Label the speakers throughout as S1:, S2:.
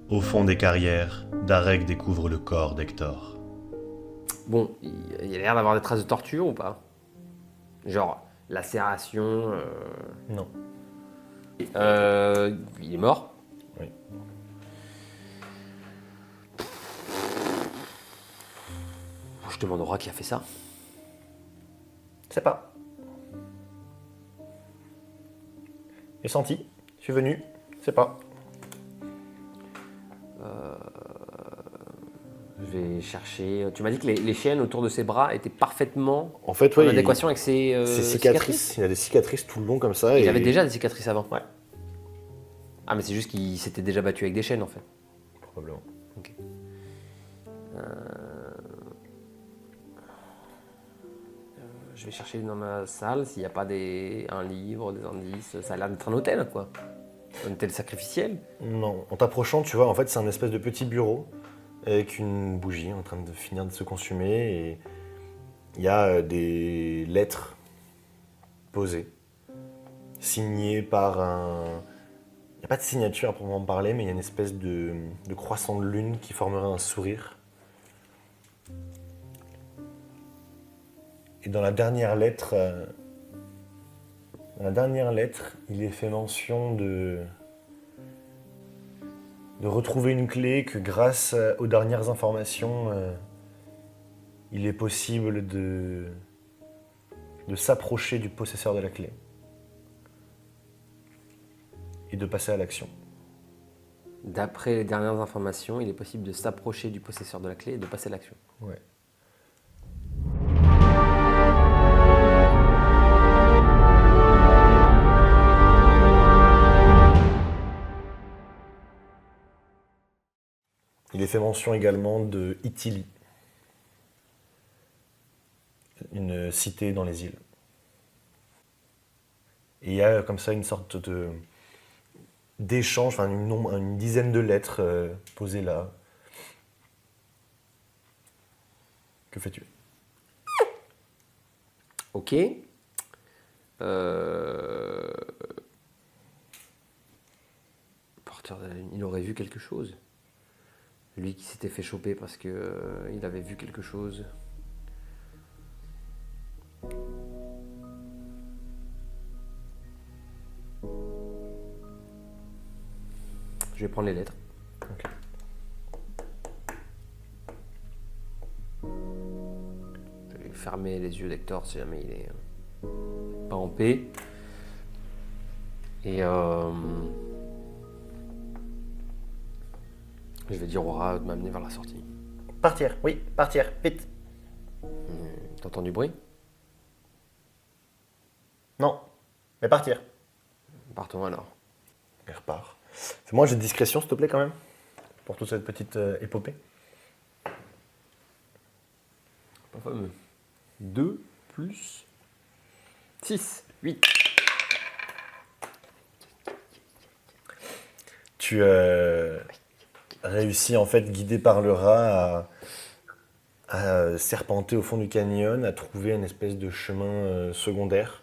S1: Au fond des carrières, Darek découvre le corps d'Hector.
S2: Bon, il a l'air d'avoir des traces de torture ou pas? Genre, lacération.
S3: Non.
S2: Il est mort.
S3: Oui.
S2: Je demande au rat qui a fait ça.
S3: C'est pas. J'ai senti. Je suis venu. C'est pas.
S2: Je vais chercher. Tu m'as dit que les chaînes autour de ses bras étaient parfaitement
S3: En fait,
S2: en
S3: ouais.
S2: adéquation avec ses
S3: Ses cicatrices. Il a des cicatrices tout le long comme ça.
S2: Il
S3: et-
S2: avait déjà des cicatrices avant.
S3: Ouais.
S2: Ah, mais c'est juste qu'il s'était déjà battu avec des chaînes en fait.
S3: Probablement.
S2: Je vais chercher dans ma salle s'il n'y a pas un livre, des indices. Ça a l'air d'être un hôtel quoi. Un hôtel sacrificiel.
S3: Non. En t'approchant, tu vois, en fait, c'est un espèce de petit bureau avec une bougie en train de finir de se consumer et il y a des lettres posées, signées par un. Il n'y a pas de signature à proprement parler, mais il y a une espèce de croissant de lune qui formerait un sourire. Et dans la dernière lettre, il est fait mention de retrouver une clé que grâce aux dernières informations, il est possible de s'approcher du possesseur de la clé et de passer à l'action.
S2: D'après les dernières informations, il est possible de s'approcher du possesseur de la clé et de passer à l'action.
S3: Ouais. Il est fait mention également de Ithili, une cité dans les îles. Et il y a comme ça une sorte d'échange, enfin une dizaine de lettres posées là. Que fais-tu?
S2: Ok. Porteur de la lune, il aurait vu quelque chose. Lui qui s'était fait choper parce que il avait vu quelque chose. Je vais prendre les lettres.
S3: Ok.
S2: Je vais fermer les yeux d'Hector si jamais il est pas en paix. Et je vais dire au rat de m'amener vers la sortie.
S3: Partir, oui, partir, vite.
S2: T'entends du bruit?
S3: Non, mais partir.
S2: Partons alors.
S3: Il repart. Fais-moi un jet de discrétion, s'il te plaît, quand même, pour toute cette petite épopée.
S2: Pas fameux. 2 plus 6, 8.
S3: Tu réussis, en fait, guidé par le rat, à serpenter au fond du canyon, à trouver une espèce de chemin secondaire.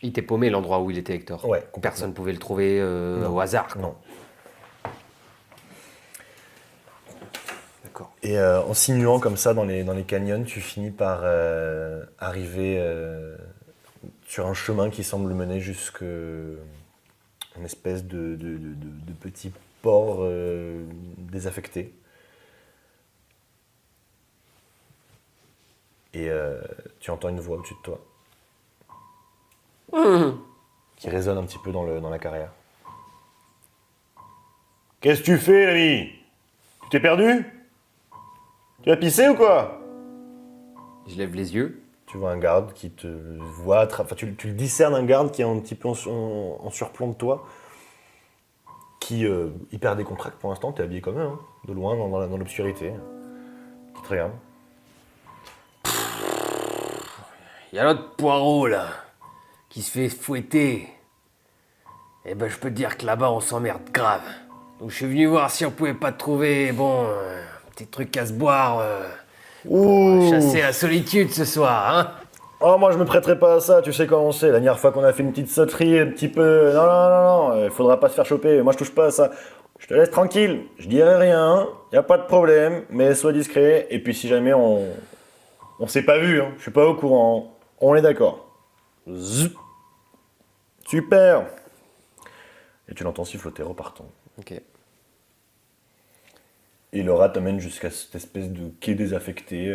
S2: Il était paumé l'endroit où il était Hector.
S3: Ouais, complètement.
S2: Personne ne pouvait le trouver
S3: Non.
S2: au hasard. quoi.
S3: Non.
S2: D'accord.
S3: Et en sinuant comme ça dans les canyons, tu finis par arriver sur un chemin qui semble mener jusqu'à une espèce de petit port désaffecté. Et tu entends une voix au-dessus de toi qui résonne un petit peu dans la carrière. Qu'est-ce que tu fais, l'ami? Tu t'es perdu? Tu as pissé ou quoi?
S2: Je lève les yeux.
S3: Tu vois un garde qui te voit, enfin tu le discernes, un garde qui est un petit peu en surplomb de toi, qui hyper décontracté pour l'instant, t'es habillé comme eux, hein, de loin dans l'obscurité, qui te regarde.
S2: Il y a l'autre poireau là, qui se fait fouetter. Eh ben je peux te dire que là-bas on s'emmerde grave. Donc je suis venu voir si on pouvait pas trouver, bon, un petit truc à se boire.
S3: Ouh.
S2: Chasser la solitude ce soir, hein.
S3: Oh, moi je me prêterai pas à ça, tu sais comment c'est. La dernière fois qu'on a fait une petite sauterie, un petit peu. Non, il faudra pas se faire choper, moi je touche pas à ça. Je te laisse tranquille, je dirai rien, y a pas de problème, mais sois discret. Et puis si jamais on s'est pas vu, hein, je suis pas au courant, on est d'accord. Zut. Super. Et tu l'entends siffloter repartant.
S2: Ok.
S3: Et le rat t'amène jusqu'à cette espèce de quai désaffecté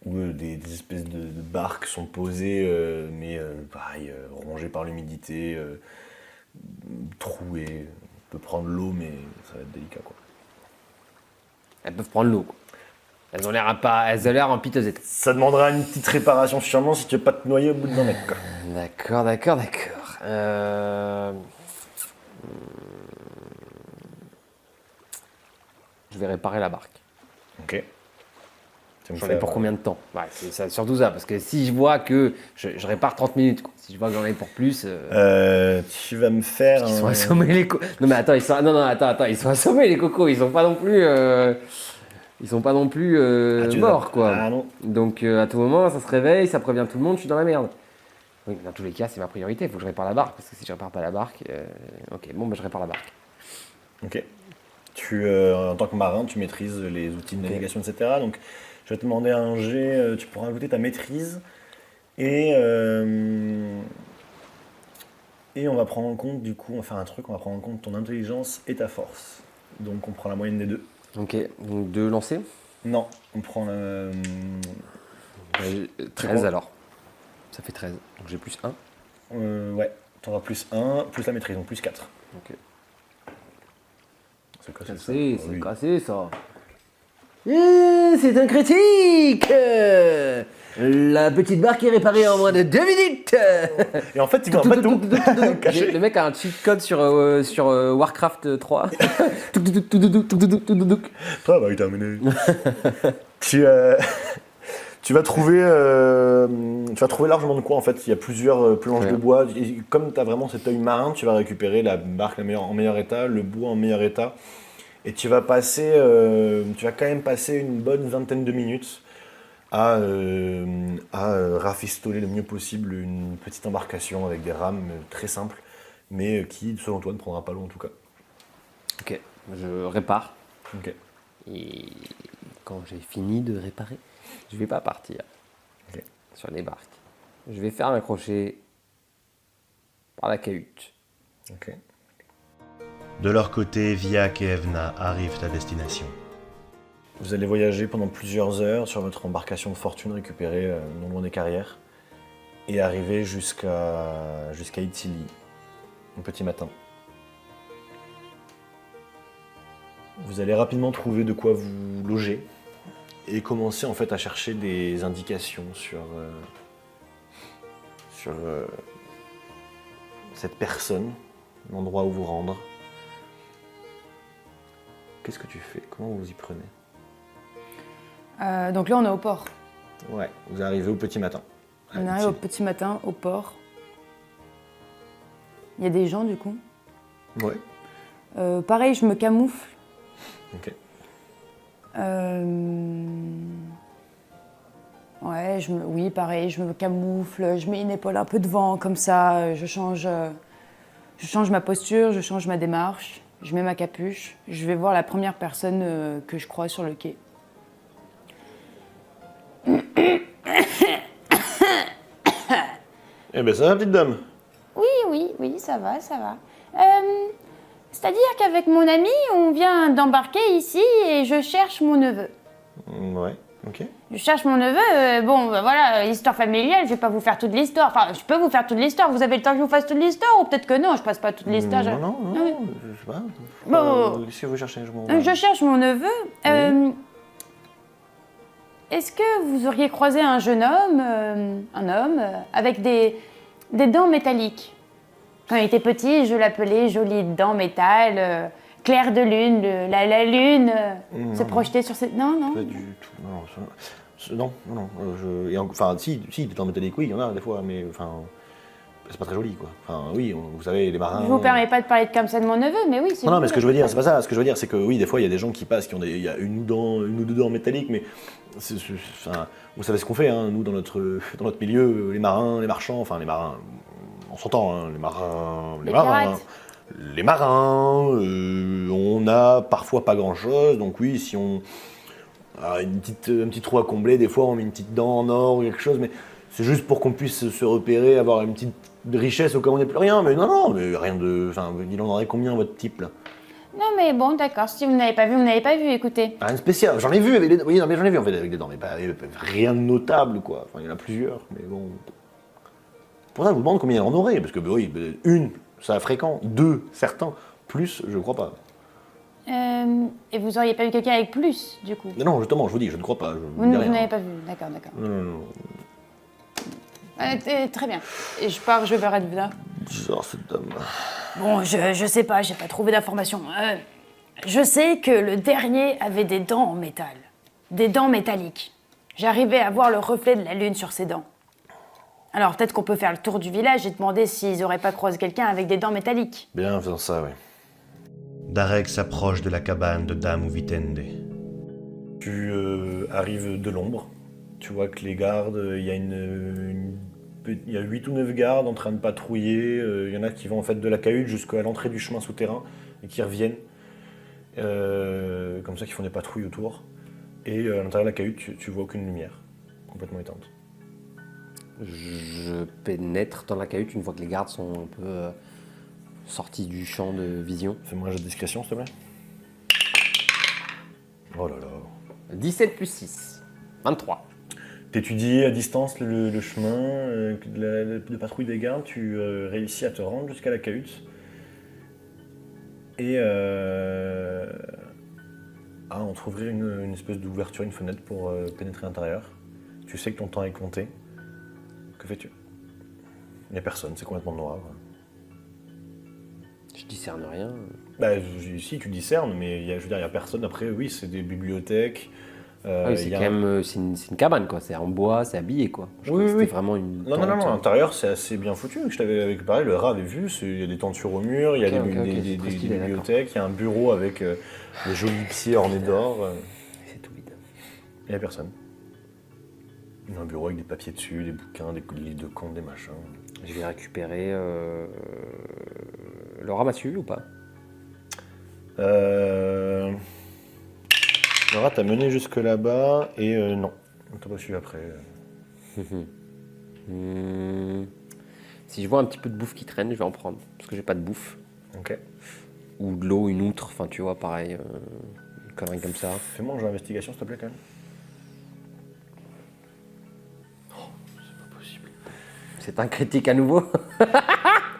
S3: où des espèces de barques sont posées, mais pareil, rongées par l'humidité, trouées. On peut prendre l'eau, mais ça va être délicat, quoi.
S2: Elles peuvent prendre l'eau, quoi. Elles ont l'air en pitosette.
S3: Ça demandera une petite réparation sûrement si tu veux pas te noyer au bout d'un mec, quoi.
S2: D'accord. Je vais réparer la barque.
S3: Ok.
S2: J'en ai pour combien de temps? Ouais, c'est surtout ça, parce que si je vois que je répare 30 minutes, quoi. Si je vois que j'en ai pour plus...
S3: Tu vas me faire...
S2: Ils sont assommés les cocos. Non mais attends, ils sont assommés les cocos, ils sont pas non plus... morts, quoi.
S3: Ah non.
S2: Donc à tout moment, ça se réveille, ça prévient tout le monde, je suis dans la merde. Oui, dans tous les cas, c'est ma priorité, il faut que je répare la barque, parce que si je répare pas la barque... Ok, bon, je répare la barque.
S3: Ok. En tant que marin, tu maîtrises les outils de navigation, etc. Donc, je vais te demander un jet, tu pourras ajouter ta maîtrise. Et on va prendre en compte, du coup, on va faire un truc, on va prendre en compte ton intelligence et ta force. Donc, on prend la moyenne des deux.
S2: Ok, donc 2 lancers.
S3: Non, on prend la...
S2: 13 alors. Ça fait 13, donc j'ai plus 1.
S3: Ouais, tu auras plus 1, plus la maîtrise, donc plus 4.
S2: Ok.
S3: C'est
S2: Cassé,
S3: ça.
S2: c'est
S3: Oui.
S2: cassé ça. C'est un critique. La petite barque est réparée en moins de 2 minutes.
S3: Et en fait, il va pas tout cacher.
S2: Le mec a un cheat code sur Warcraft 3.
S3: Travail terminé. Tu vas trouver largement de quoi en fait. Il y a plusieurs planches de bois. Et comme tu as vraiment cet œil marin, tu vas récupérer la barque en meilleur état, le bois en meilleur état. Et tu vas quand même passer une bonne vingtaine de minutes à rafistoler le mieux possible une petite embarcation avec des rames très simples, mais qui, selon toi, ne prendra pas l'eau en tout cas.
S2: Ok, je répare.
S3: Ok.
S2: Et quand j'ai fini de réparer, je vais pas partir sur les barques. Je vais faire un crochet par la cahute.
S3: Ok.
S1: De leur côté, Viac et Evna arrivent à destination.
S3: Vous allez voyager pendant plusieurs heures sur votre embarcation de fortune récupérée non loin des carrières et arriver jusqu'à Italy, un petit matin. Vous allez rapidement trouver de quoi vous loger et commencer en fait à chercher des indications sur cette personne, l'endroit où vous rendre. Qu'est-ce que tu fais? Comment vous y prenez?
S4: Donc là, on est au port.
S3: Ouais, vous arrivez au petit matin.
S4: On arrive au petit matin, au port. Il y a des gens, du coup.
S3: Ouais.
S4: Pareil, je me camoufle.
S3: Ok.
S4: Ouais, oui, pareil, je me camoufle, je mets une épaule un peu devant, comme ça, je change ma posture, je change ma démarche, je mets ma capuche, je vais voir la première personne que je croise sur le quai.
S3: Eh ben ça va, petite dame.
S4: Oui, ça va. C'est-à-dire qu'avec mon ami, on vient d'embarquer ici et je cherche mon neveu.
S3: Ouais, ok.
S4: Je cherche mon neveu, voilà, histoire familiale, je vais pas vous faire toute l'histoire. Enfin, je peux vous faire toute l'histoire, vous avez le temps que je vous fasse toute l'histoire ou peut-être que non, je passe pas toute l'histoire.
S3: Non, je sais pas.
S4: Bon.
S3: Qu'est-ce que vous cherchez?
S4: Je cherche mon neveu. Est-ce que vous auriez croisé un jeune homme, avec des dents métalliques? Quand il était petit, je l'appelais jolies dents métal, clair de lune, la lune se projetait sur cette... Non.
S3: Pas du tout. Non. Enfin, si, des dents métalliques, oui, il y en a des fois, mais enfin, c'est pas très joli, quoi. Enfin, oui, vous savez, les marins...
S4: Je vous permets pas de parler comme ça de mon neveu, mais oui, c'est...
S3: Non, mais ce que je veux dire, c'est pas ça. Ce que je veux dire, c'est que oui, des fois, il y a des gens qui passent, il y a une ou deux dents métalliques, mais enfin, vous savez ce qu'on fait, hein, nous, dans notre milieu, les marins, les marchands, enfin, les marins, on s'entend, hein, les marins,
S4: pirates.
S3: les marins, on a parfois pas grand-chose, donc oui, si on a un petit trou à combler, des fois on met une petite dent en or ou quelque chose, mais c'est juste pour qu'on puisse se repérer, avoir une petite richesse au cas où on n'est plus rien, mais non, mais rien de... Enfin, il en aurait combien votre type, là?
S4: Non, mais bon, d'accord. Si vous n'avez pas vu, vous n'avez pas vu, écoutez.
S3: Rien de spécial, j'en ai vu avec des... Oui, non, mais j'en ai vu en fait avec des dents, mais pas rien de notable, quoi. Enfin, il y en a plusieurs, mais bon... Pour ça, je vous demande combien il en aurait, parce que, bah, oui, une, ça fréquent, deux, certains, plus, je crois pas.
S4: Et vous auriez pas vu quelqu'un avec plus, du coup?
S3: Non, justement, je vous dis, je ne crois pas.
S4: Vous n'avez pas vu, d'accord.
S3: Non.
S4: Très bien. Et je pars, je verrai de là.
S3: Bizarre cette dame.
S4: Bon, je sais pas, j'ai pas trouvé d'informations. Je sais que le dernier avait des dents en métal. Des dents métalliques. J'arrivais à voir le reflet de la lune sur ses dents. Alors peut-être qu'on peut faire le tour du village et demander s'ils auraient pas croisé quelqu'un avec des dents métalliques.
S3: Bien, faisons ça, oui.
S1: Darek s'approche de la cabane de Dame Uvitende.
S3: Tu arrives de l'ombre. Tu vois que les gardes, il y a 8 ou 9 gardes en train de patrouiller. Il y en a qui vont en fait de la cahute jusqu'à l'entrée du chemin souterrain et qui reviennent. Comme ça, qui font des patrouilles autour. Et à l'intérieur de la cahute, tu vois aucune lumière. Complètement éteinte.
S2: Je pénètre dans la cahute une fois que les gardes sont un peu sortis du champ de vision.
S3: Fais-moi un jeu de discrétion, s'il te plaît. Oh là là.
S2: 17 plus 6. 23.
S3: T'étudies à distance le chemin de patrouille des gardes, tu réussis à te rendre jusqu'à la cahute. Et entrouvrir une espèce d'ouverture, une fenêtre pour pénétrer à l'intérieur. Tu sais que ton temps est compté. Que fais-tu? Il n'y a personne, c'est complètement noir.
S2: Je discerne rien.
S3: Bah, si, tu discernes, mais je veux dire, il n'y a personne. Après, oui, c'est des bibliothèques.
S2: Oui, c'est quand même c'est une cabane, quoi. C'est en bois, c'est habillé, quoi. Je crois que c'était vraiment une
S3: Non,
S2: tente.
S3: à l'intérieur, c'est assez bien foutu. Je t'avais pareil, le rat avait vu, il y a des tentures au mur, il y a des bibliothèques, il y a un bureau avec des jolis pieds ornés d'or.
S2: C'est tout vide.
S3: Il n'y a personne. Il y a un bureau avec des papiers dessus, des bouquins, des livres de comptes, des machins.
S2: Je vais récupérer le ramassu ou pas?
S3: Le rat t'a mené jusque là-bas et non, on t'a pas suivi après.
S2: Si je vois un petit peu de bouffe qui traîne, je vais en prendre. Parce que j'ai pas de bouffe.
S3: Ok.
S2: Ou de l'eau, une outre, enfin tu vois, pareil, une connerie comme ça.
S3: Fais-moi un jeu d'investigation, s'il te plaît, quand même.
S2: C'est un critique à nouveau.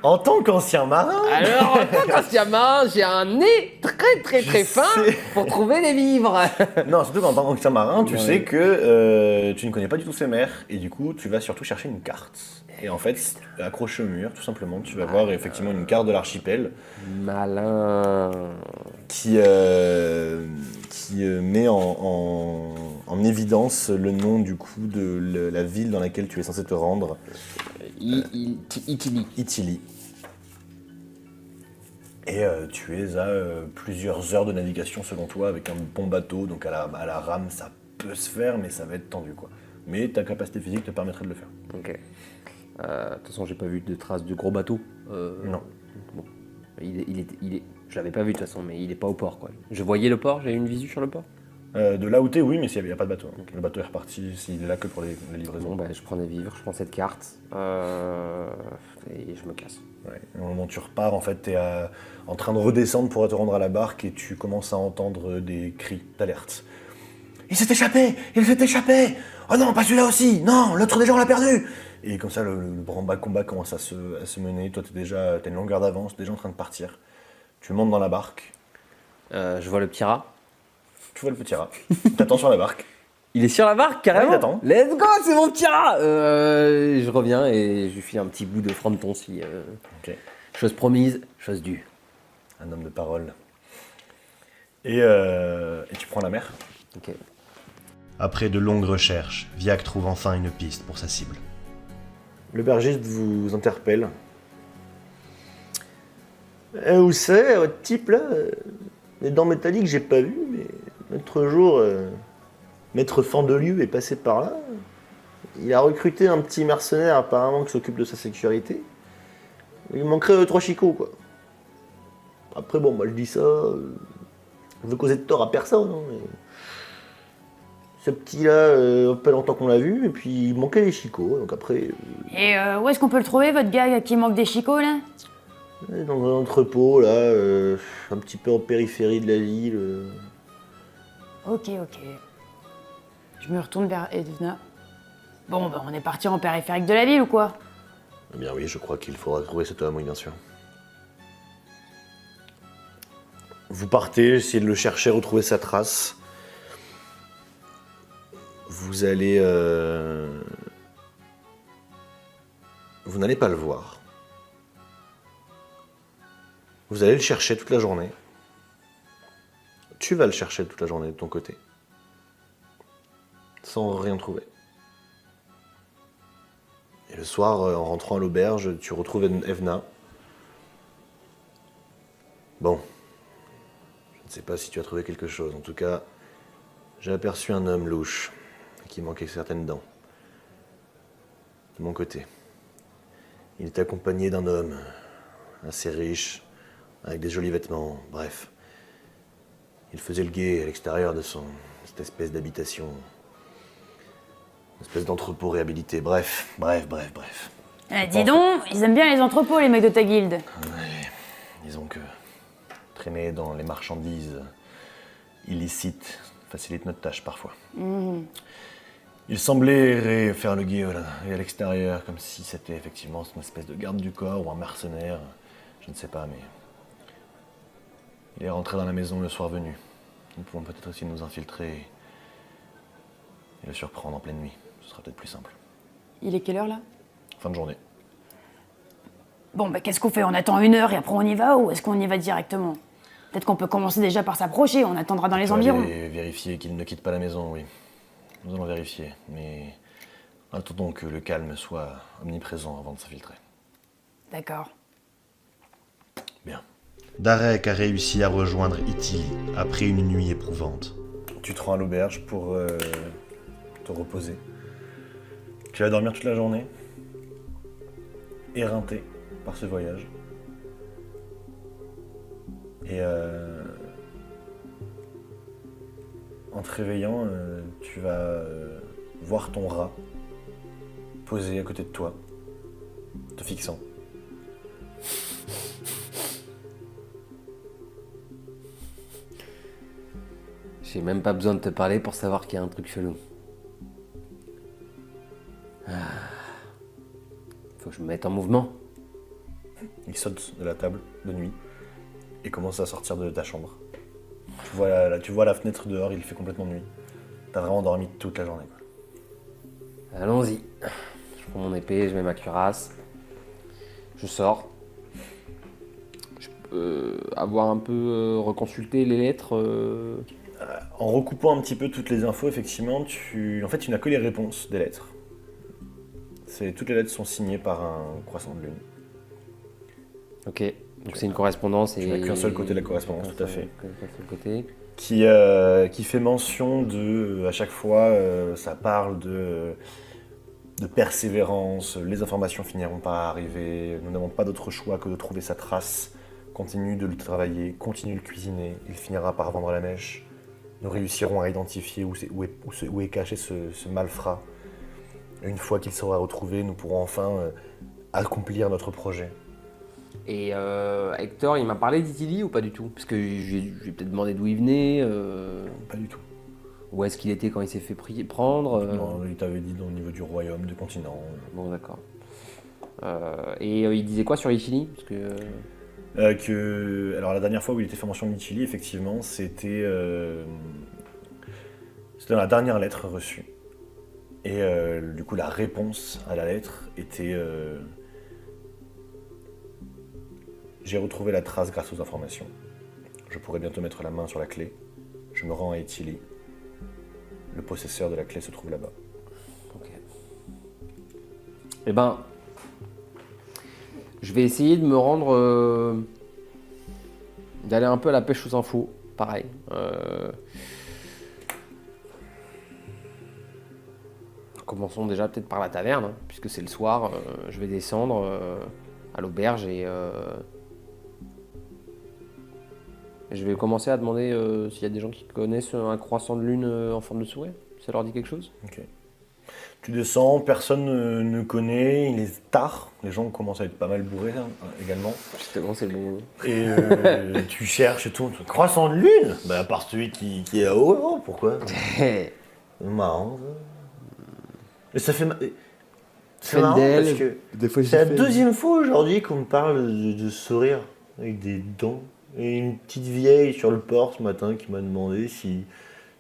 S3: En tant qu'ancien marin.
S2: Alors, en tant qu'ancien marin, j'ai un nez très fin pour trouver des vivres.
S3: Non, surtout qu'en tant qu'ancien marin, tu sais que tu ne connais pas du tout ces mers et du coup, tu vas surtout chercher une carte. Et en fait, accroché au mur, tout simplement, tu vas voir effectivement une carte de l'archipel.
S2: Malin.
S3: Qui met en évidence le nom du coup de la ville dans laquelle tu es censé te rendre.
S2: Itili.
S3: Itili. Et tu es à plusieurs heures de navigation selon toi avec un bon bateau, donc à la rame ça peut se faire mais ça va être tendu quoi. Mais ta capacité physique te permettrait de le faire.
S2: Ok. De toute façon j'ai pas vu de traces de gros bateau.
S3: Non.
S2: Bon. Je l'avais pas vu de toute façon, mais il est pas au port quoi. Je voyais le port, j'ai eu une visu sur le port.
S3: De là où t'es, oui, mais il n'y a pas de bateau. Okay. Le bateau est reparti, il est là que pour les livraisons.
S2: Bon, bah, je prends des vivres, je prends cette carte et je me casse.
S3: Ouais. Au moment où tu repars, en fait, t'es en train de redescendre pour te rendre à la barque et tu commences à entendre des cris d'alerte. Il s'est échappé! Il s'est échappé! Oh non, pas celui-là aussi! Non, l'autre déjà on l'a perdu! Et comme ça, le combat commence à se mener. Toi, t'as une longueur d'avance, déjà en train de partir. Tu montes dans la barque.
S2: Je vois le petit rat.
S3: Tu vois le petit rat. T'attends sur la barque.
S2: Il est sur la barque carrément.
S3: Ouais, il attend.
S2: Let's go, c'est mon petit rat. Je reviens et je lui file un petit bout de fronton si.
S3: Ok.
S2: Chose promise, chose due.
S3: Un homme de parole. Et tu prends la mer.
S2: Ok.
S1: Après de longues recherches, Viac trouve enfin une piste pour sa cible.
S3: Le bergiste vous interpelle. Où c'est, votre type là? Les dents métalliques, j'ai pas vu, mais l'autre jour, Maître Fandelieu est passé par là. Il a recruté un petit mercenaire apparemment qui s'occupe de sa sécurité. Il manquerait 3 chicots, quoi. Après, bon, moi je dis ça, je veux causer de tort à personne. Hein, mais... Ce petit-là, pas longtemps qu'on l'a vu, et puis il manquait des chicots, donc après...
S4: Et où est-ce qu'on peut le trouver, votre gars qui manque des chicots, là?
S3: Dans un entrepôt, là, un petit peu en périphérie de la ville.
S4: Ok. Je me retourne vers Edna. Bon, bah on est parti en périphérique de la ville ou quoi?
S3: Eh bien oui, je crois qu'il faudra trouver cet homme, oui, bien sûr. Vous partez, essayez de le chercher, retrouver sa trace. Vous allez... Vous n'allez pas le voir. Vous allez le chercher toute la journée. Tu vas le chercher toute la journée de ton côté. Sans rien trouver. Et le soir, en rentrant à l'auberge, tu retrouves Evna. Bon. Je ne sais pas si tu as trouvé quelque chose. En tout cas, j'ai aperçu un homme louche qui manquait certaines dents. De mon côté. Il était accompagné d'un homme assez riche, avec des jolis vêtements, bref. Il faisait le guet à l'extérieur de cette espèce d'habitation. Une espèce d'entrepôt réhabilité, bref.
S4: Dis donc, ils aiment bien les entrepôts, les mecs de ta guilde.
S3: Ouais, disons que traîner dans les marchandises illicites facilite notre tâche parfois. Il semblait errer, faire le guet à l'extérieur, comme si c'était effectivement une espèce de garde du corps ou un mercenaire. Je ne sais pas, mais... Il est rentré dans la maison le soir venu. Nous pouvons peut-être aussi nous infiltrer et le surprendre en pleine nuit. Ce sera peut-être plus simple.
S4: Il est quelle heure, là?
S3: Fin de journée.
S4: Bon, bah qu'est-ce qu'on fait? On attend 1 heure et après on y va, ou est-ce qu'on y va directement? Peut-être qu'on peut commencer déjà par s'approcher, on attendra dans les environs.
S3: Aller vérifier qu'il ne quitte pas la maison, oui. Nous allons vérifier, mais attendons que le calme soit omniprésent avant de s'infiltrer.
S4: D'accord.
S3: Bien.
S1: Darek a réussi à rejoindre Ithili après une nuit éprouvante.
S3: Tu te rends à l'auberge pour te reposer. Tu vas dormir toute la journée, éreinté par ce voyage. Et en te réveillant, tu vas voir ton rat posé à côté de toi, te fixant.
S2: J'ai même pas besoin de te parler pour savoir qu'il y a un truc chelou. Faut que je me mette en mouvement.
S3: Il saute de la table de nuit et commence à sortir de ta chambre. Tu vois la fenêtre dehors, il fait complètement nuit. T'as vraiment dormi toute la journée, quoi.
S2: Allons-y. Je prends mon épée, je mets ma cuirasse. Je sors. Je peux avoir un peu reconsulté les lettres.
S3: En recoupant un petit peu toutes les infos, effectivement, tu n'as que les réponses des lettres. Toutes les lettres sont signées par un croissant de lune.
S2: Ok, donc c'est une correspondance et...
S3: Tu n'as qu'un seul côté de la correspondance, tout à fait.
S2: Qu'un seul côté.
S3: Qui fait mention de, à chaque fois, ça parle de persévérance, les informations finiront par arriver, nous n'avons pas d'autre choix que de trouver sa trace, continue de le travailler, continue de le cuisiner, il finira par vendre la mèche, nous réussirons à identifier où est caché ce malfrat. Une fois qu'il sera retrouvé, nous pourrons enfin accomplir notre projet.
S2: Et Hector, il m'a parlé d'Italie ou pas du tout? Parce que j'ai peut-être demandé d'où il venait.
S3: Pas du tout.
S2: Où est-ce qu'il était quand il s'est fait prendre
S3: Non, il t'avait dit au niveau du royaume, du continent.
S2: Bon, d'accord. Et il disait quoi sur Italie? Parce que...
S3: Alors la dernière fois où il était fait mention de Chili, effectivement, c'était dans la dernière lettre reçue. Et du coup, la réponse à la lettre était j'ai retrouvé la trace grâce aux informations. Je pourrais bientôt mettre la main sur la clé. Je me rends à Ithili. Le possesseur de la clé se trouve là-bas.
S2: Ok. Eh ben, je vais essayer de me rendre... d'aller un peu à la pêche aux infos. Pareil. Commençons déjà peut-être par la taverne, hein, puisque c'est le soir. Je vais descendre à l'auberge et Je vais commencer à demander s'il y a des gens qui connaissent un croissant de lune en forme de souris. Ça leur dit quelque chose?
S3: Ok. Tu descends, personne ne connaît, il est tard, les gens commencent à être pas mal bourrés hein, également.
S2: Justement, c'est le bon moment.
S3: Et tu cherches et tout. Croissant de lune? Bah, à part celui qui est à haut, oh, pourquoi? C'est marrant. Ça. Et ça fait. C'est marrant parce que
S2: des fois,
S3: c'est la deuxième fois aujourd'hui qu'on me parle de sourire avec des dents. Et une petite vieille sur le port ce matin qui m'a demandé si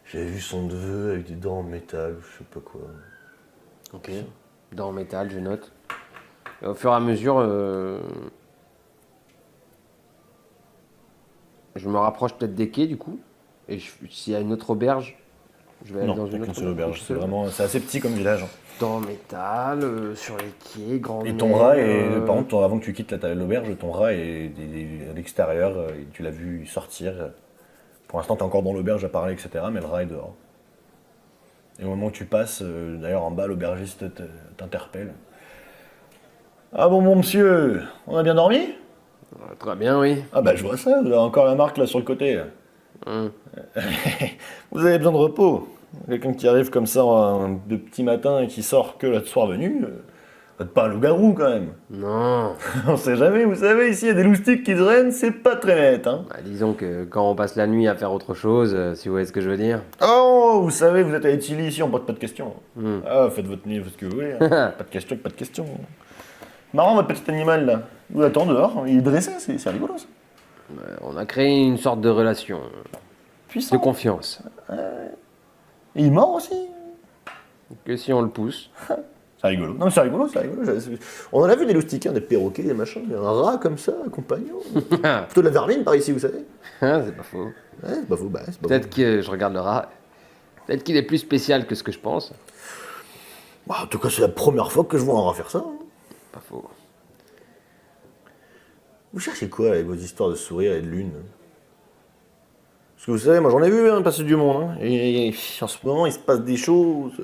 S3: j'avais vu son neveu avec des dents en métal ou je sais pas quoi.
S2: Ok. Dents en métal, je note. Et au fur et à mesure, je me rapproche peut-être des quais du coup. Et s'il y a une autre auberge, je vais aller
S3: Non,
S2: dans
S3: c'est
S2: une
S3: qu'une
S2: autre
S3: seule auberge. C'est assez petit comme village. Hein.
S2: Dents en métal, sur les quais, grand
S3: Et ton rat est. Par contre, avant que tu quittes l'auberge, ton rat est à l'extérieur. Et tu l'as vu sortir. Pour l'instant, tu es encore dans l'auberge à parler, etc. Mais le rat est dehors. Et au moment où tu passes, d'ailleurs en bas, l'aubergiste t'interpelle. Ah bon, mon monsieur, on a bien dormi?
S2: Très bien, oui.
S3: Ah bah je vois ça, vous avez encore la marque là sur le côté.
S2: Hum.
S3: Vous avez besoin de repos. Quelqu'un qui arrive comme ça de petit matin et qui sort que le soir venu, vous n'êtes pas un loup-garou quand même.
S2: Non.
S3: On sait jamais, vous savez, ici il y a des loustiques qui traînent, c'est pas très net. Hein.
S2: Bah, disons que quand on passe la nuit à faire autre chose, si vous voyez ce que je veux dire.
S3: Oh, vous savez, vous êtes à Italie ici, on pose pas de questions.
S2: Hum.
S3: Ah, faites votre nuit, faites ce que vous voulez. Hein. Pas de questions, pas de questions. Marrant votre petit animal là. Vous l'attend dehors, il est dressé, c'est rigolo ça.
S2: On a créé une sorte de relation
S3: Puissant.
S2: de confiance.
S3: Et il mord aussi.
S2: Que si on le pousse.
S3: C'est rigolo. Non, mais c'est rigolo, c'est rigolo. On en a vu des loustiques, hein, des perroquets, des machins, mais un rat comme ça, un compagnon. Plutôt de la vermine par ici, vous savez.
S2: C'est pas faux.
S3: Ouais, c'est pas faux, bah, c'est pas
S2: Peut-être
S3: faux.
S2: que je regarde le rat. Peut-être qu'il est plus spécial que ce que je pense.
S3: Bah, en tout cas, c'est la première fois que je vois un rat faire ça. Hein.
S2: Pas faux.
S3: Vous cherchez quoi avec vos histoires de sourire et de lune? Parce que vous savez, moi j'en ai vu hein, passer du monde. Hein. Et en ce moment, il se passe des choses.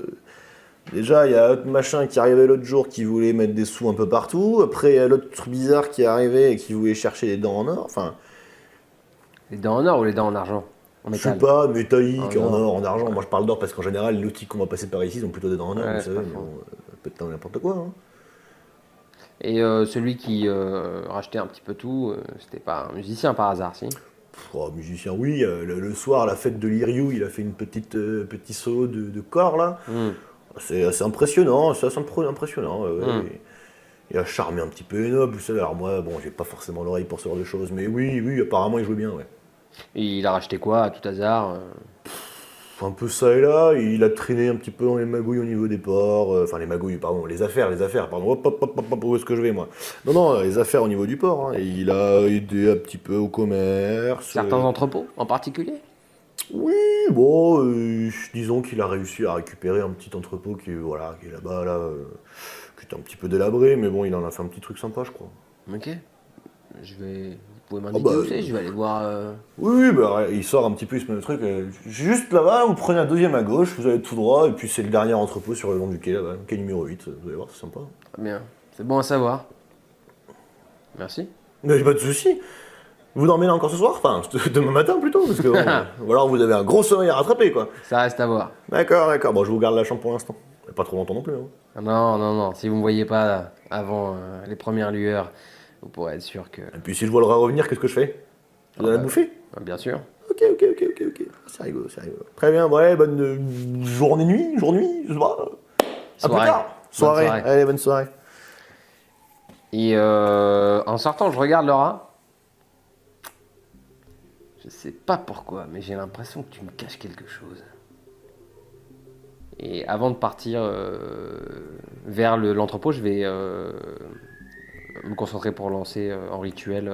S3: Déjà, il y a l'autre machin qui arrivait l'autre jour qui voulait mettre des sous un peu partout. Après, il y a l'autre truc bizarre qui est arrivé et qui voulait chercher des dents en or. Enfin,
S2: Les dents en or ou les dents en argent? En
S3: je sais
S2: métal?
S3: pas, métallique,
S2: En
S3: en
S2: or.
S3: or, en argent. Moi je parle d'or parce qu'en général, les loutiques qu'on va passer par ici, ils ont plutôt des dents en or,
S2: Ouais,
S3: vous
S2: c'est
S3: savez.
S2: pas
S3: Mais
S2: faux.
S3: bon, peut-être n'importe quoi. Hein.
S2: Et celui qui rachetait un petit peu tout, c'était pas un musicien par hasard, si?
S3: Oh, musicien, oui. Le soir, à la fête de l'Iriou, il a fait une petit solo de corps là.
S2: Hum.
S3: C'est assez impressionnant, c'est assez impressionnant. Ouais.
S2: Mm.
S3: Il a charmé un petit peu les nobles, vous savez. Alors moi, bon, j'ai pas forcément l'oreille pour ce genre de choses, mais oui, apparemment il jouait bien, ouais.
S2: Et il a racheté quoi à tout hasard?
S3: Un peu ça et là, il a traîné un petit peu dans les magouilles au niveau des ports, enfin les magouilles, pardon, les affaires, pardon, hop, où est-ce que je vais moi? Non, les affaires au niveau du port, hein. Et il a aidé un petit peu au commerce.
S2: Certains entrepôts en particulier?
S3: Oui, bon, disons qu'il a réussi à récupérer un petit entrepôt qui est là-bas, là, qui est un petit peu délabré, mais bon, il en a fait un petit truc sympa, je crois.
S2: Ok. Vous pouvez m'indiquer
S3: bah,
S2: où c'est? Je vais aller voir.
S3: Oui, bah, il sort un petit peu, il se met le truc. Juste là-bas, vous prenez un deuxième à gauche, vous allez tout droit, et puis c'est le dernier entrepôt sur le long du quai, là-bas, quai numéro 8, vous allez voir, c'est sympa.
S2: Très bien. C'est bon à savoir. Merci.
S3: Mais pas de soucis. Vous dormez là encore ce soir? Enfin, demain matin plutôt, parce que bon, ou alors vous avez un gros sommeil à rattraper, quoi.
S2: Ça reste à voir.
S3: D'accord. Bon, je vous garde la chambre pour l'instant. Et pas trop longtemps non plus. Hein.
S2: Ah non. Si vous me voyez pas avant les premières lueurs, vous pourrez être sûr que.
S3: Et puis si je vois le rat revenir, qu'est-ce que je fais? Je donne la bouffer?
S2: Ah, bien sûr.
S3: Ok. C'est rigolo. Très bien, ouais, bonne journée, je sais pas. À plus
S2: Soirée.
S3: tard. Soirée.
S2: soirée.
S3: Allez, bonne soirée.
S2: Et en sortant, je regarde le rat. Je sais pas pourquoi, mais j'ai l'impression que tu me caches quelque chose. Et avant de partir vers l'entrepôt, je vais me concentrer pour lancer en rituel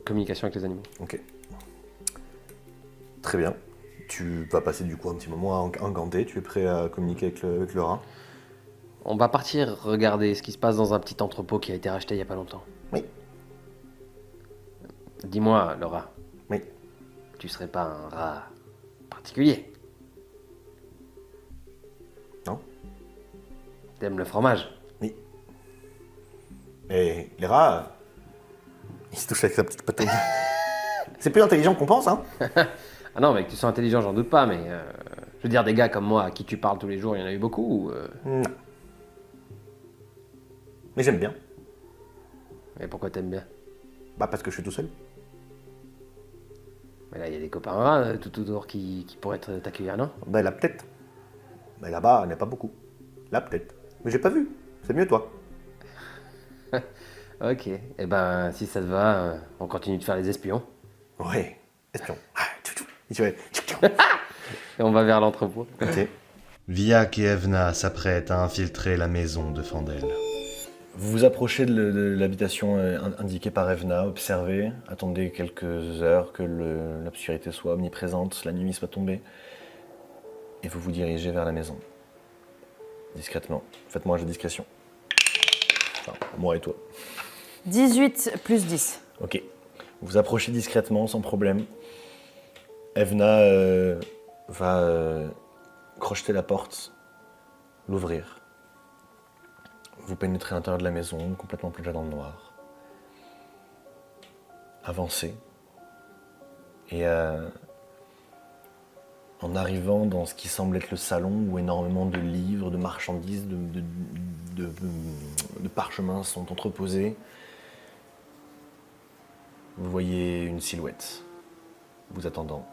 S2: communication avec les animaux.
S3: Ok. Très bien. Tu vas passer du coup un petit moment à encanter. Tu es prêt à communiquer avec le rat?
S2: On va partir regarder ce qui se passe dans un petit entrepôt qui a été racheté il y a pas longtemps.
S3: Oui.
S2: Dis-moi, le rat.
S3: Oui.
S2: Tu serais pas un rat particulier?
S3: Non.
S2: T'aimes le fromage?
S3: Et les rats, Il se touche avec sa petite patrouille. C'est plus intelligent qu'on pense, hein.
S2: Ah non, mais que tu sois intelligent, j'en doute pas, mais je veux dire, des gars comme moi à qui tu parles tous les jours, il y en a eu beaucoup ou,
S3: Non. Mais j'aime bien.
S2: Mais pourquoi t'aimes bien?
S3: Bah parce que je suis tout seul.
S2: Mais là, il y a des copains rats tout autour qui pourraient t'accueillir, non?
S3: Bah là peut-être. Mais là-bas, il n'y en a pas beaucoup. Là peut-être. Mais j'ai pas vu. C'est mieux toi.
S2: Ok, eh ben, si ça te va, on continue de faire les espions.
S3: Ouais. Espion. Ah, et tu vas...
S2: Et on va vers l'entrepôt.
S3: Ok.
S1: Viac et Evna s'apprêtent à infiltrer la maison de Fandel.
S3: Vous vous approchez de l'habitation indiquée par Evna, observez, attendez quelques heures que l'obscurité soit omniprésente, la nuit soit tombée, et vous vous dirigez vers la maison. Discrètement. Faites-moi un jeu de discrétion. Enfin, moi et toi.
S4: 18 plus 10.
S3: Ok. Vous vous approchez discrètement, sans problème. Evna va crocheter la porte, l'ouvrir. Vous pénétrez à l'intérieur de la maison, complètement plongé dans le noir. Avancez. Et en arrivant dans ce qui semble être le salon, où énormément de livres, de marchandises, de parchemins sont entreposés, vous voyez une silhouette, vous attendant.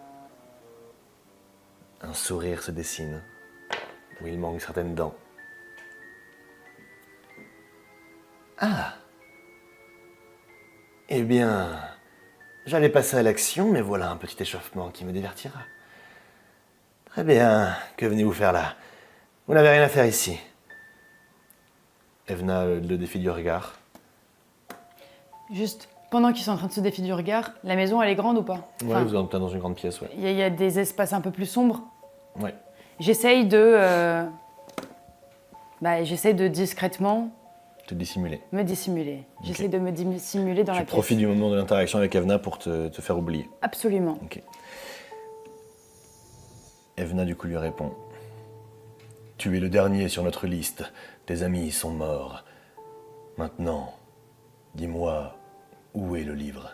S3: Un sourire se dessine, où il manque certaines dents. Ah! Eh bien, j'allais passer à l'action, mais voilà un petit échauffement qui me divertira. Très bien, que venez-vous faire là? Vous n'avez rien à faire ici. Evna le défie du regard.
S4: Juste, pendant qu'ils sont en train de se défier du regard, la maison, elle est grande ou pas?
S3: Ouais,
S4: Enfin,
S3: vous êtes dans une grande pièce, ouais.
S4: il y a des espaces un peu plus sombres.
S3: Ouais.
S4: J'essaye de discrètement
S3: Te dissimuler.
S4: me dissimuler. J'essaye de me dissimuler dans la
S3: Tu
S4: pièce.
S3: profites du moment de l'interaction avec Evna pour te faire oublier.
S4: Absolument.
S3: Ok. Evna du coup lui répond. Tu es le dernier sur notre liste. Tes amis sont morts. Maintenant, dis-moi, où est le livre?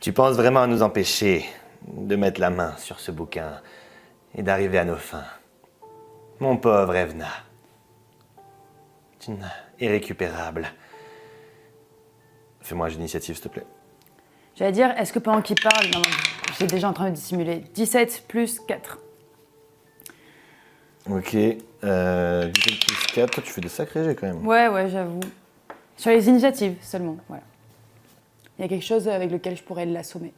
S3: Tu penses vraiment à nous empêcher de mettre la main sur ce bouquin et d'arriver à nos fins. Mon pauvre Evna. Tu n'as irrécupérable. Fais-moi un jeu d'initiative, s'il te plaît.
S4: J'allais dire, est-ce que pendant qu'il parle, non, j'étais déjà en train de dissimuler. 17 plus 4.
S3: Ok. 17 plus 4, toi tu fais des sacrés jets quand même.
S4: Ouais, j'avoue. Sur les initiatives seulement, voilà. Il y a quelque chose avec lequel je pourrais l'assommer.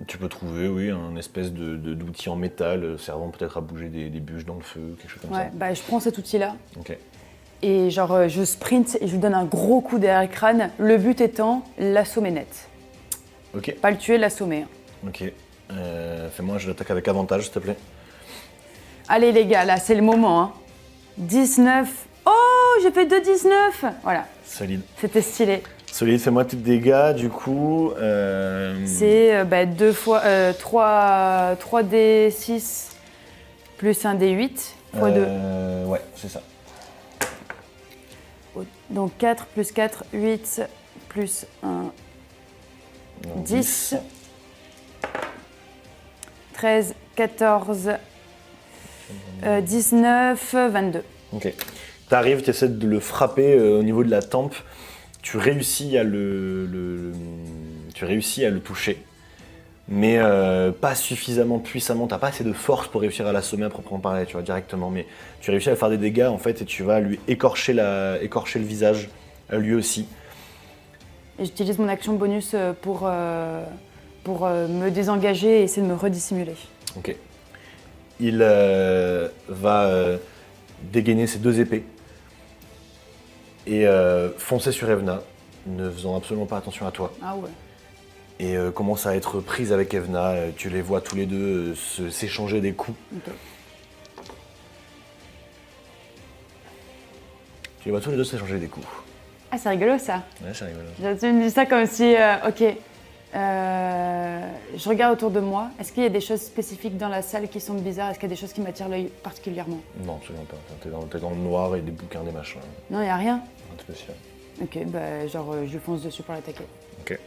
S3: Tu peux trouver, oui, un espèce d'outil en métal servant peut-être à bouger des bûches dans le feu, quelque chose comme
S4: Ouais, bah je prends cet outil-là
S3: ça. Ok.
S4: et genre je sprint et je lui donne un gros coup derrière le crâne. Le but étant l'assommer net.
S3: Ok.
S4: Pas le tuer, l'assommer.
S3: Ok. Fais-moi un jeu d'attaque avec avantage, s'il te plaît.
S4: Allez les gars, là c'est le moment. Hein. 19. Oh, j'ai fait 2-19. Voilà,
S3: Solide.
S4: c'était stylé.
S3: Solide, fais-moi tes dégâts, du coup.
S4: C'est 2 fois 3d6 plus 1d8 fois 2.
S3: Ouais, c'est ça.
S4: Donc 4 plus 4, 8 plus 1,
S3: Donc,
S4: 10. 13, 14, 19, 22.
S3: Ok. T'arrives, t'essaies de le frapper au niveau de la tempe. Tu réussis à le toucher, mais pas suffisamment puissamment. T'as pas assez de force pour réussir à l'assommer à proprement parler, tu vois, directement. Mais tu réussis à faire des dégâts en fait, et tu vas lui écorcher le visage, lui aussi.
S4: Et j'utilise mon action bonus pour me désengager et essayer de me redissimuler.
S3: Ok. Il va dégainer ses 2 épées et foncer sur Evna, ne faisant absolument pas attention à toi.
S4: Ah ouais.
S3: Et commence à être prise avec Evna. Tu les vois tous les deux s'échanger des coups.
S4: Ok.
S3: Tu les vois tous les deux s'échanger des coups.
S4: Ah, c'est rigolo ça.
S3: Ouais, c'est rigolo.
S4: Tu me dis ça comme si, ok. Je regarde autour de moi. Est-ce qu'il y a des choses spécifiques dans la salle qui sont bizarres? Est-ce qu'il y a des choses qui m'attirent l'œil particulièrement?
S3: Non, absolument pas. T'es dans le noir et des bouquins, des machins.
S4: Non, il n'y a rien?
S3: Rien de spécial.
S4: Ok, bah genre je fonce dessus pour l'attaquer.
S3: Ok.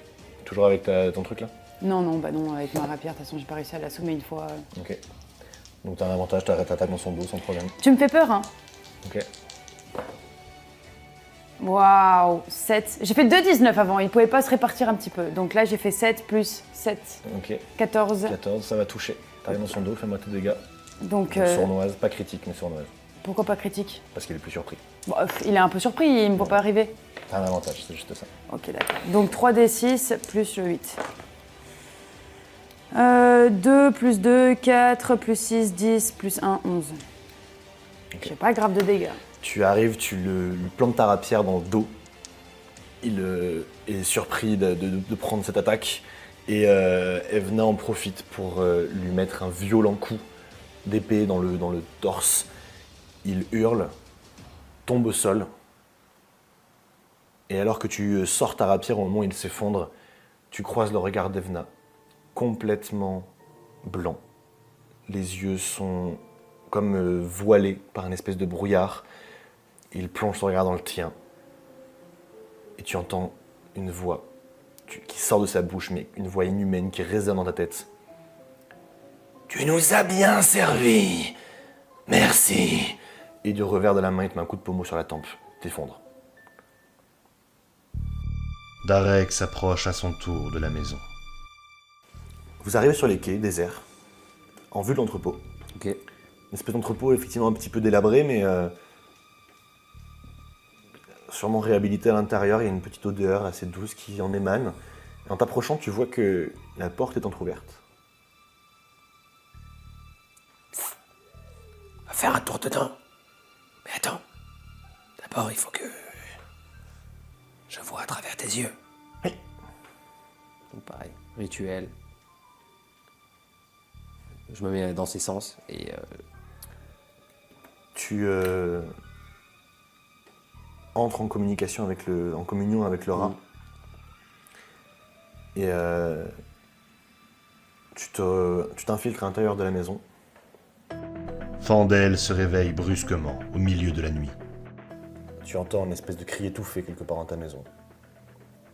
S3: Toujours avec ton truc là?
S4: Non, non, avec ma rapière, de toute façon j'ai pas réussi à l'assommer une fois.
S3: Ok. Donc t'as un avantage, t'attaques dans son dos sans problème.
S4: Tu me fais peur, hein?
S3: Ok.
S4: Waouh, 7. J'ai fait 2,19 avant, il pouvait pas se répartir un petit peu. Donc là j'ai fait 7 plus 7.
S3: Ok.
S4: 14.
S3: 14, ça va toucher. T'arrives dans son dos, fais-moi tes dégâts.
S4: Donc
S3: Sournoise, pas critique, mais sournoise.
S4: pourquoi pas critique?
S3: Parce qu'il est plus surpris.
S4: Bon, il est un peu surpris, il me voit pas arriver.
S3: T'as un avantage, c'est juste ça.
S4: Ok, d'accord. Donc 3d6 plus le 8. 2 plus 2, 4 plus 6, 10 plus 1, 11.
S3: Ok.
S4: J'ai pas grave de dégâts.
S3: Tu arrives, tu lui plantes ta rapière dans le dos. Il est surpris de prendre cette attaque. Et Evna en profite pour lui mettre un violent coup d'épée dans le torse. Il hurle, tombe au sol. Et alors que tu sors ta rapière au moment où il s'effondre, tu croises le regard d'Evna, complètement blanc. Les yeux sont comme voilés par une espèce de brouillard. Il plonge son regard dans le tien. Et tu entends une voix qui sort de sa bouche, mais une voix inhumaine qui résonne dans ta tête. Tu nous as bien servi. Merci. Et du revers de la main, il te met un coup de pommeau sur la tempe. T'effondres.
S1: Darek s'approche à son tour de la maison.
S3: Vous arrivez sur les quais, déserts, en vue de l'entrepôt.
S2: Ok.
S3: Une espèce d'entrepôt effectivement un petit peu délabré, mais sûrement réhabilité à l'intérieur. Il y a une petite odeur assez douce qui en émane. Et en t'approchant, tu vois que la porte est entrouverte.
S2: On va faire un tour dedans. Mais attends. D'abord, il faut que je vois à travers tes yeux.
S3: Oui.
S2: Donc pareil, rituel. Je me mets dans ses sens et
S3: Tu entres en communication en communion avec le rat. Et tu t'infiltres à l'intérieur de la maison.
S1: Fandel se réveille brusquement au milieu de la nuit.
S3: Tu entends une espèce de cri étouffé quelque part dans ta maison,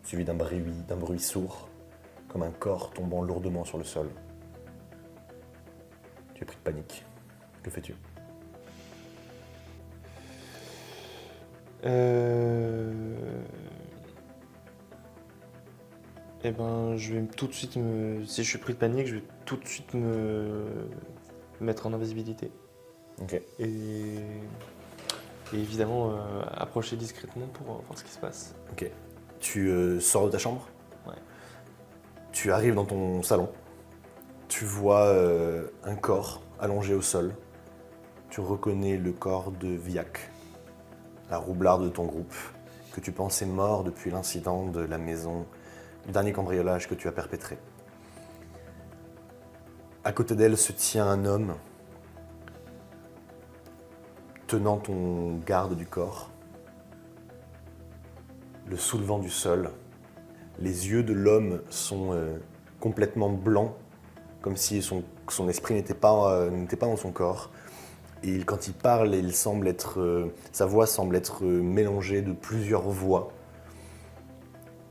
S3: suivi d'un bruit sourd, comme un corps tombant lourdement sur le sol. Tu es pris de panique. Que fais-tu?
S5: Eh ben, je vais tout de suite si je suis pris de panique, je vais tout de suite me mettre en invisibilité.
S3: Ok.
S5: Et évidemment, approcher discrètement pour voir ce qui se passe.
S3: Ok. Tu sors de ta chambre.
S5: Ouais.
S3: Tu arrives dans ton salon. Tu vois un corps allongé au sol. Tu reconnais le corps de Viac, la roublarde de ton groupe, que tu pensais mort depuis l'incident de la maison, du dernier cambriolage que tu as perpétré. À côté d'elle se tient un homme tenant ton garde du corps, le soulevant du sol. Les yeux de l'homme sont complètement blancs, comme si son esprit n'était pas dans son corps. Et quand il parle, sa voix semble être mélangée de plusieurs voix.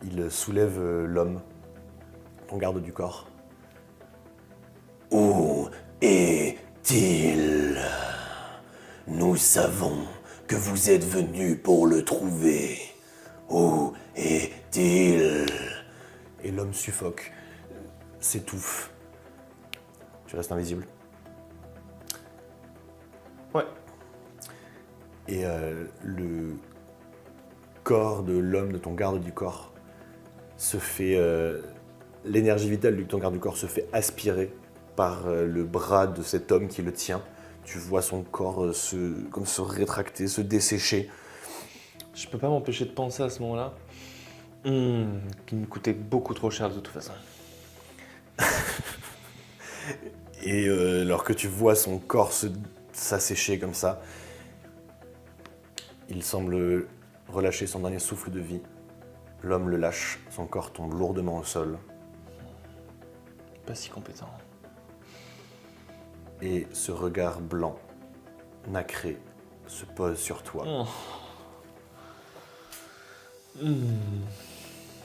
S3: Il soulève l'homme, ton garde du corps. Où est-il? Nous savons que vous êtes venu pour le trouver. Où est-il? Et l'homme suffoque, s'étouffe. Tu restes invisible.
S5: Ouais.
S3: Et le corps de l'homme, de ton garde du corps, se fait... l'énergie vitale de ton garde du corps se fait aspirer par le bras de cet homme qui le tient. Tu vois son corps se rétracter, se dessécher.
S5: Je peux pas m'empêcher de penser à ce moment-là qu'il me coûtait beaucoup trop cher de toute façon.
S3: Et alors que tu vois son corps s'assécher comme ça, il semble relâcher son dernier souffle de vie. L'homme le lâche, son corps tombe lourdement au sol.
S5: pas si compétent.
S3: Et ce regard blanc, nacré, se pose sur toi.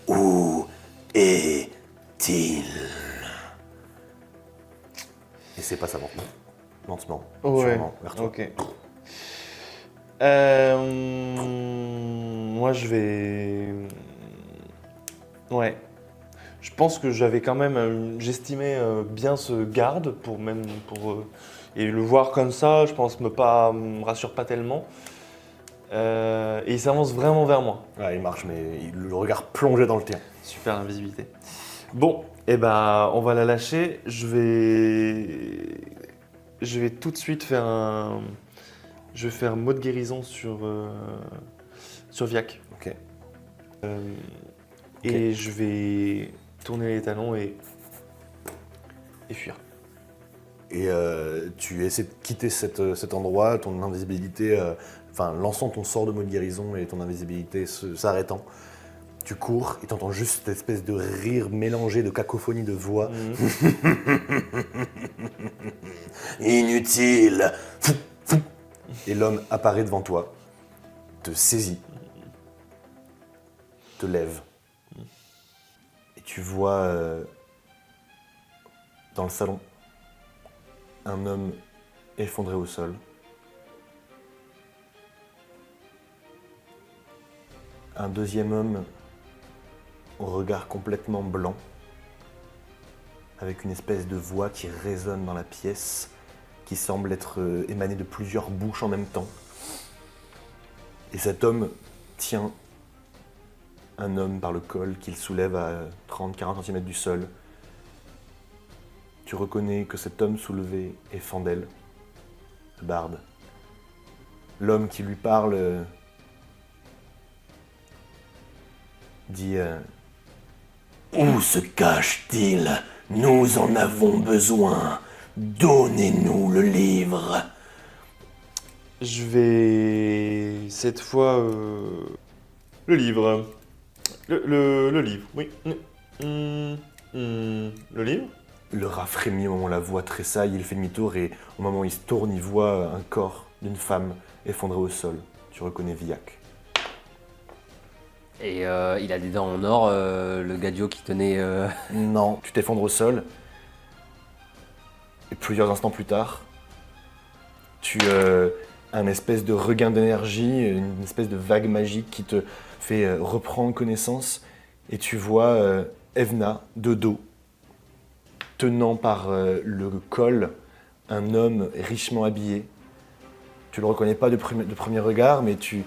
S3: Où est-il? Et c'est pas ça, bon. Lentement, sûrement, vers toi.
S5: Ok. Moi, je vais... Ouais. Je pense que j'avais quand même... J'estimais bien ce garde, et le voir comme ça, je pense me rassure pas tellement. Et il s'avance vraiment vers moi.
S3: Ouais, il marche, mais le regard plongé dans le tien.
S5: Super invisibilité. Bon, et ben, on va la lâcher. Je vais tout de suite faire Je vais faire mot de guérison sur Viac.
S3: Ok.
S5: Et je vais tourner les talons et fuir.
S3: Et tu essaies de quitter cet endroit, ton invisibilité, lançant ton sort de mot de guérison et ton invisibilité s'arrêtant. Tu cours et t'entends juste cette espèce de rire mélangé de cacophonie de voix. Inutile. Et l'homme apparaît devant toi, te saisit, te lève. Et tu vois dans le salon un homme effondré au sol. Un deuxième homme au regard complètement blanc, avec une espèce de voix qui résonne dans la pièce, qui semble être émanée de plusieurs bouches en même temps. Et cet homme tient un homme par le col qu'il soulève à 30-40 cm du sol. Tu reconnais que cet homme soulevé est Fandel, le barde. L'homme qui lui parle dit Où se cache-t-il? Nous en avons besoin. Donnez-nous le livre.
S5: Je vais cette fois le livre. Le livre, oui. Le livre?
S3: Le rat frémit au moment où la voix tressaille, il fait demi-tour et au moment où il se tourne, il voit un corps d'une femme effondré au sol. Tu reconnais Viac.
S2: Et il a des dents en or, le gadio qui tenait...
S3: Non, tu t'effondres au sol. Et plusieurs instants plus tard, tu as un espèce de regain d'énergie, une espèce de vague magique qui te fait reprendre connaissance. Et tu vois Evna, de dos, tenant par le col un homme richement habillé. Tu le reconnais pas de premier regard, mais tu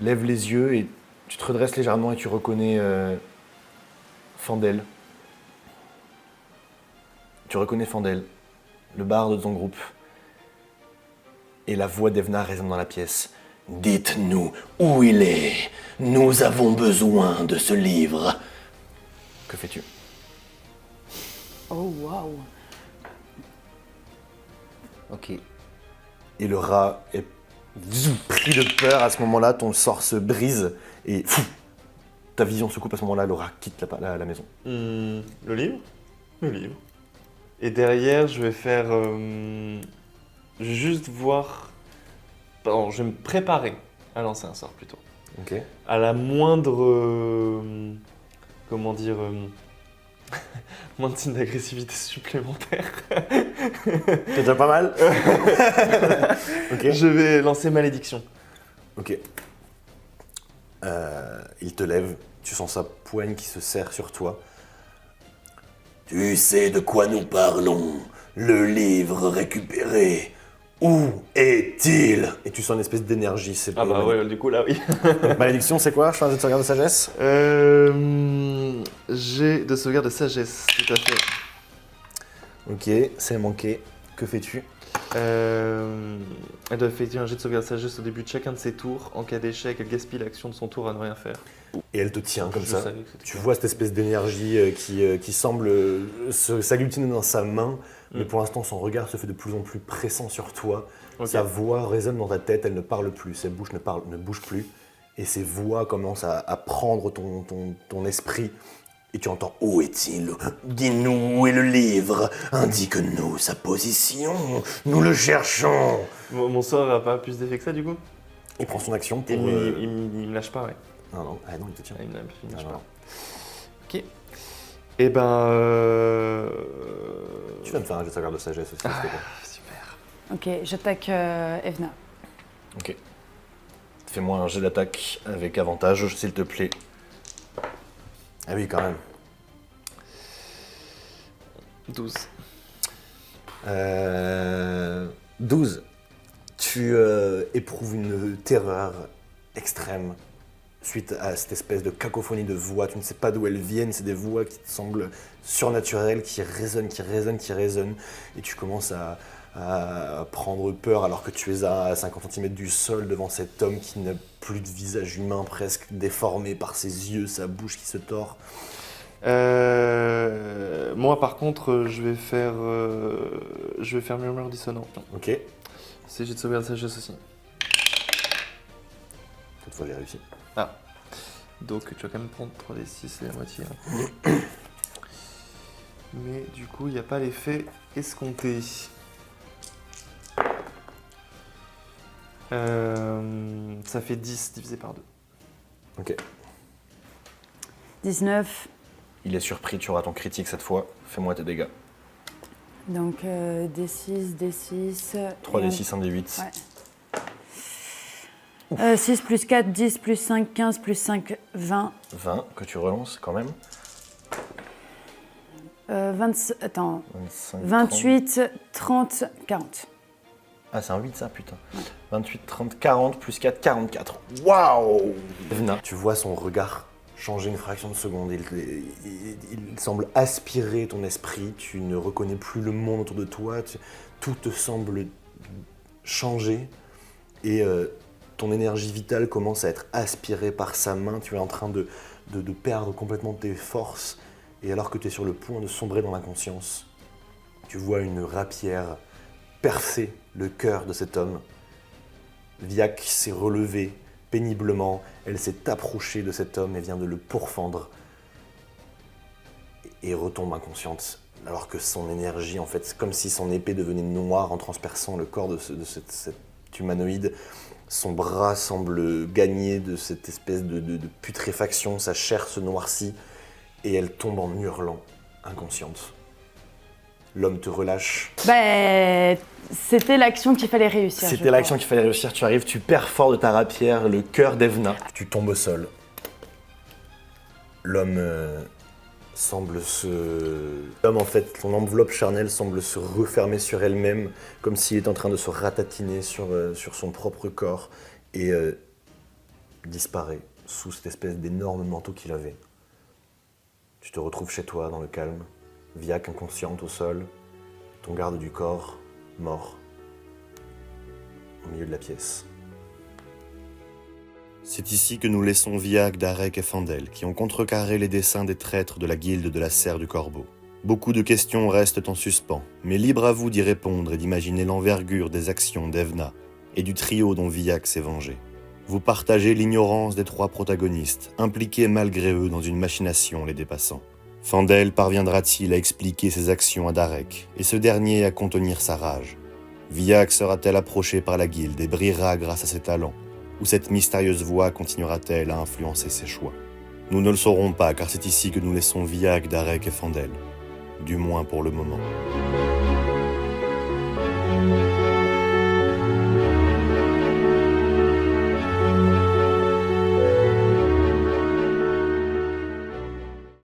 S3: lèves les yeux et tu te redresses légèrement et tu reconnais Fandel. Tu reconnais Fandel, le barde de ton groupe. Et la voix d'Evna résonne dans la pièce. Dites-nous où il est. Nous avons besoin de ce livre. Que fais-tu?
S4: Oh, waouh.
S2: Ok.
S3: Et le rat est pris de peur. À ce moment-là, ton sort se brise et ta vision se coupe. À ce moment-là, le rat quitte la maison.
S5: Le livre? Le livre. Et derrière, je vais faire... je vais juste voir... Pardon, je vais me préparer à lancer un sort plutôt.
S3: Ok.
S5: À la moindre... comment dire... moindre signe d'agressivité supplémentaire.
S3: C'est déjà pas mal. Ok.
S5: Je vais lancer malédiction.
S3: Ok. Il te lève. Tu sens sa poigne qui se serre sur toi. Tu sais de quoi nous parlons. Le livre récupéré. Où est-il? Et tu sens une espèce d'énergie. C'est
S5: Ah bah ouais, du coup là oui.
S3: Donc, malédiction, c'est quoi? Je fais un jet de sauvegarde de sagesse.
S5: J'ai de sauvegarde de sagesse, tout à fait.
S3: Ok, c'est manqué. Que fais-tu?
S5: Elle doit effectuer un jet de sauvegarde de sagesse au début de chacun de ses tours. En cas d'échec, elle gaspille l'action de son tour à ne rien faire.
S3: Et elle te tient comme
S5: Je
S3: ça.
S5: savais que c'était
S3: Tu vois cette espèce d'énergie qui semble s'agglutiner dans sa main, mais pour l'instant son regard se fait de plus en plus pressant sur toi.
S5: Ok.
S3: Sa voix résonne dans ta tête, elle ne parle plus, sa bouche ne bouge plus, et ses voix commencent à prendre ton esprit Et tu entends « Où est-il ? Dis-nous où est le livre. Indique-nous sa position. Nous le cherchons. »
S5: Mon sort n'a pas plus d'effet que ça, du coup.
S3: Il prend son action pour...
S5: Il me lâche pas, ouais.
S3: Non, il te tient.
S5: Il me lâche
S3: Non,
S5: pas.
S3: non.
S5: Ok. Et ben...
S3: Tu vas me faire un jet de sauvegarde de sagesse aussi, s'il te plaît.
S5: Super.
S4: Ok, j'attaque Evna.
S3: Ok. Fais-moi un jet d'attaque avec avantage, s'il te plaît. Ah oui, quand même.
S5: 12.
S3: 12. Tu éprouves une terreur extrême suite à cette espèce de cacophonie de voix. Tu ne sais pas d'où elles viennent, c'est des voix qui te semblent surnaturelles, qui résonnent. Et tu commences à prendre peur alors que tu es à 50 cm du sol devant cet homme qui n'a plus de visage humain, presque déformé par ses yeux, sa bouche qui se tord.
S5: Moi, par contre, je vais faire murmure dissonant.
S3: Ok,
S5: C'est j'ai de sauvegarde de sagesse aussi.
S3: cette fois j'ai réussi.
S5: Ah. Donc tu vas quand même prendre 3d6, c'est la moitié. Mais du coup, il n'y a pas l'effet escompté. Ça fait 10 divisé par 2.
S3: Ok.
S4: 19.
S3: Il est surpris, tu auras ton critique cette fois. Fais-moi tes dégâts.
S4: Donc D6, D6.
S3: 3d6, 1d8.
S4: Ouais. 6 plus 4, 10 plus 5, 15 plus 5, 20.
S3: 20, que tu relances quand même.
S4: 25,
S3: 25,
S4: 28, 30, 40.
S3: Ah, c'est un 8 ça, putain. 28, 30, 40, plus 4, 44. Waouh! Evna, tu vois son regard changer une fraction de seconde. Il semble aspirer ton esprit. Tu ne reconnais plus le monde autour de toi. Tout te semble changer. Et ton énergie vitale commence à être aspirée par sa main. Tu es en train de perdre complètement tes forces. Et alors que tu es sur le point de sombrer dans l'inconscience, tu vois une rapière percer le cœur de cet homme. Viac s'est relevée péniblement, elle s'est approchée de cet homme et vient de le pourfendre et retombe inconsciente. Alors que son énergie, en fait, c'est comme si son épée devenait noire en transperçant le corps de cet humanoïde. Son bras semble gagner de cette espèce de putréfaction, sa chair se noircit et elle tombe en hurlant, inconsciente. L'homme te relâche.
S4: C'était l'action qu'il fallait réussir.
S3: C'était l'action qu'il fallait réussir. Tu arrives, tu perds fort de ta rapière le cœur d'Evna. Tu tombes au sol. L'homme semble L'homme, en fait, son enveloppe charnelle semble se refermer sur elle-même, comme s'il était en train de se ratatiner sur son propre corps et disparaît sous cette espèce d'énorme manteau qu'il avait. Tu te retrouves chez toi, dans le calme. Viac inconsciente au sol, ton garde du corps, mort, au milieu de la pièce. C'est ici que nous laissons Viac, Darek et Fandel, qui ont contrecarré les desseins des traîtres de la guilde de la Serre du Corbeau. Beaucoup de questions restent en suspens, mais libre à vous d'y répondre et d'imaginer l'envergure des actions d'Evna et du trio dont Viac s'est vengé. Vous partagez l'ignorance des trois protagonistes, impliqués malgré eux dans une machination les dépassant. Fandel parviendra-t-il à expliquer ses actions à Darek, et ce dernier à contenir sa rage? Viac sera-t-elle approchée par la guilde et brillera grâce à ses talents? Ou cette mystérieuse voix continuera-t-elle à influencer ses choix? Nous ne le saurons pas, car c'est ici que nous laissons Viac, Darek et Fandel. Du moins pour le moment.